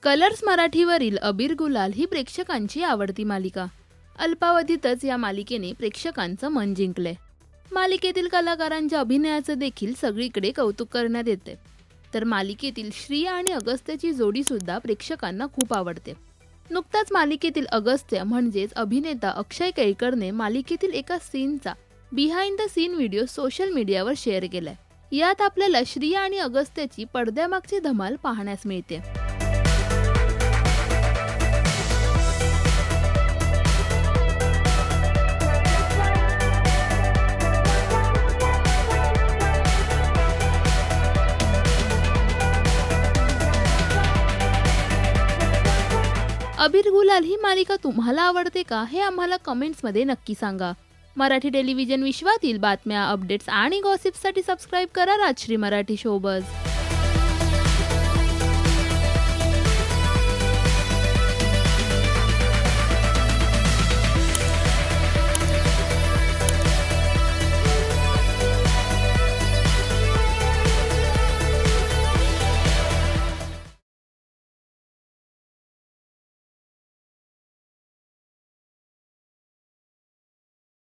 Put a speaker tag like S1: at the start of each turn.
S1: Colours मराठीवरील अबीर गुलाल ही प्रेक्षकांची आवडती मालिका. अल्पावधीतच या मालिकेने प्रेक्षकांचं मन जिंकलंय. मालिकेतील कलाकारांच्या अभिनयाचं देखील सगळीकडे कौतुक करण्यात येते. तर मालिकेतील श्रिया आणि अगस्त्याची जोडी सुद्धा प्रेक्षकांना खूप आवडते. नुकताच मालिकेतील अगस्त्य म्हणजेच अभिनेता अक्षय केळकरने मालिकेतील एका सीनचा behind the scene video social मीडियावर शेअर केलाय. यात आपल्याला श्रिया आणि अगस्त्याची पडद्यामागची धमाल पाहण्यास मिळते. अबीर गुलाल ही मालिका तुम्हाला आवडते का हे आम्हाला कमेंट्समध्ये नक्की सांगा. मराठी टेलिव्हिजन विश्वातील बातम्या, अपडेट्स आणि गॉसिप्ससाठी सबस्क्राईब करा राजश्री मराठी शोबज.